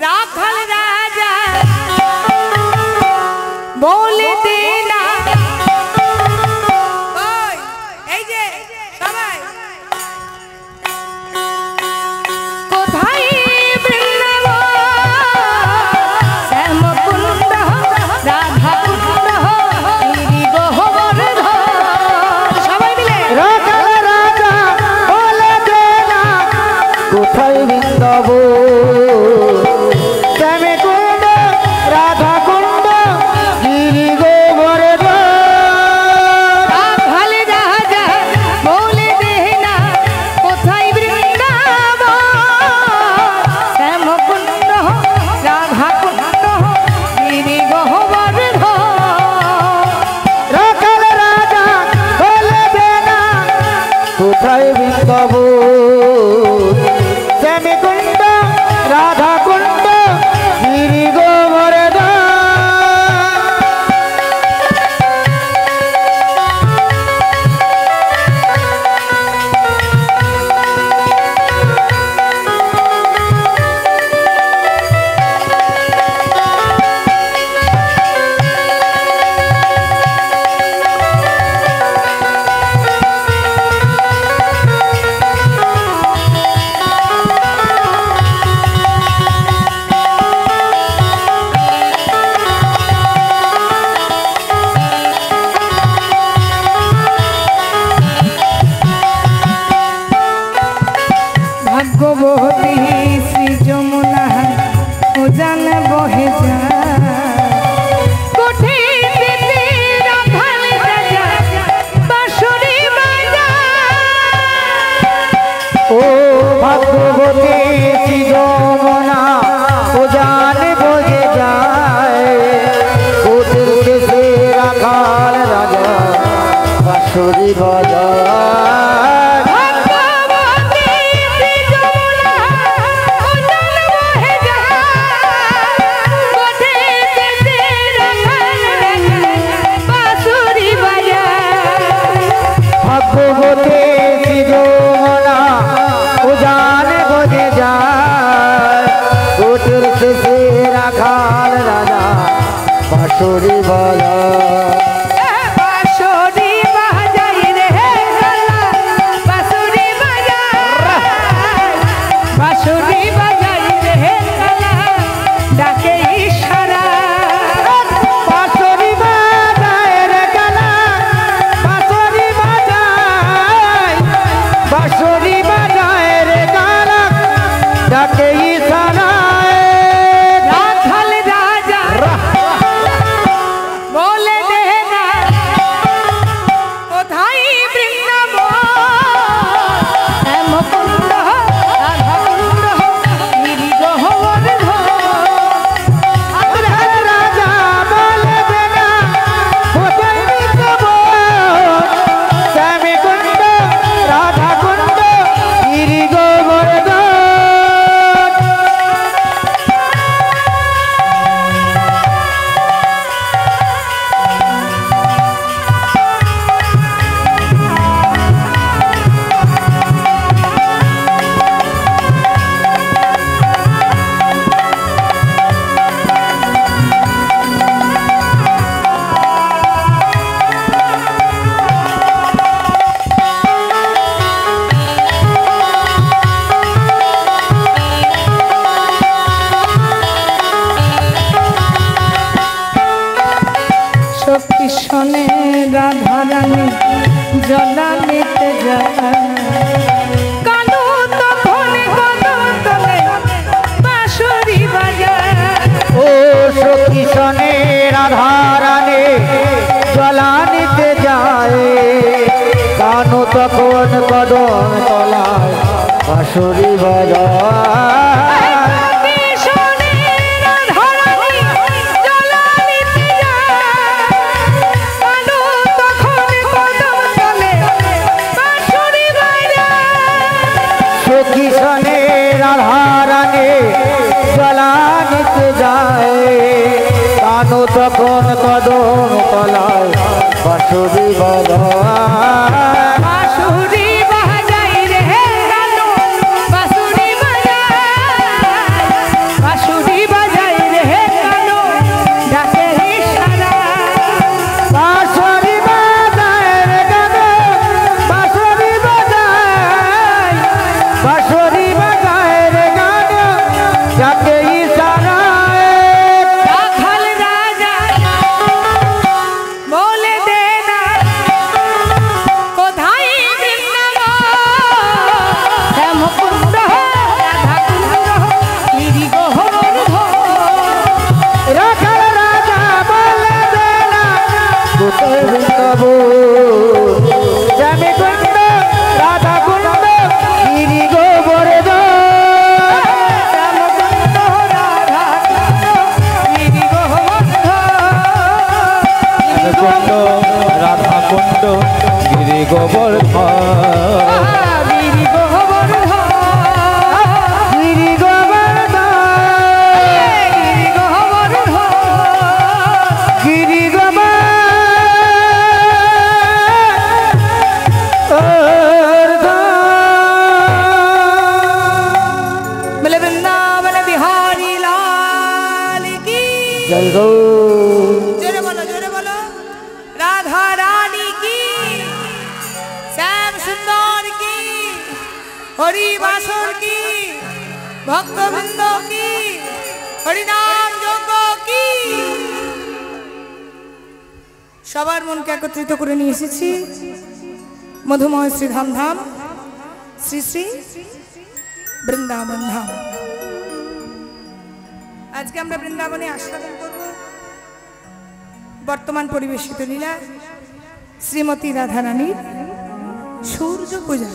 রাখাল রাজা বলে দে না এই যে সবাই কোথায় কোথায় বৃন্দাবন শ্যামে কুণ্ড রাধা কুণ্ড গিরি গোবর্ধন রাখাল রাজা বলে দে না কোথায় বৃন্দাবন শ্যাম কুণ্ড রাধা কুণ্ড গিরি গোবর্ধন রাখাল রাজা বলে দে না কোথায় বৃন্দাবন রাধা কুণ্ড গিরি গোবর্ধন ভাগ্যবতী শ্রী যমুনা উজান বহে ও ভাগ্যবতী শ্রী যমুনা উজান বহে যায় কোটির দেশে রাখাল রাজা বাঁশুরি বাজায় ভাগ্যবতী শ্রী যমুনা উজান বহে যায় কোটির দেশে রাখাল রাজা বাঁশুরি বাজায় শনে রাধা রানী জলানিতে যায় কানু তখন কদমতলে বাঁশুরি বাজায় ও সখী শনে রাধা রানী জলানিতে যায় কানু তখন কদম তলায় বাঁশুরি বাজায় কিশনে রাধা রানী জলানিতে যায় কানু তখন কদম তলায় বাঁশুরি বাজায় বাঁশুরি বাজায় রে কানু বাঁশুরি বাজায় বাঁশুরি জয় গৌর। জোরে বলো রাধা রানী কি, শ্যাম সুন্দর কি, হরি বাসর কি, ভক্তবৃন্দ কি, হরিনাম যজ্ঞ কি। সবার মনকে একত্রিত করে নিয়ে এসেছি মধুময় শ্রীধাম ধাম, শ্রী শ্রী বৃন্দাবন ধাম। আজকে আমরা বৃন্দাবনে আস্বাদন করব বর্তমান পরিবেশিত লীলা শ্রীমতী রাধারানীর সূর্য পূজা।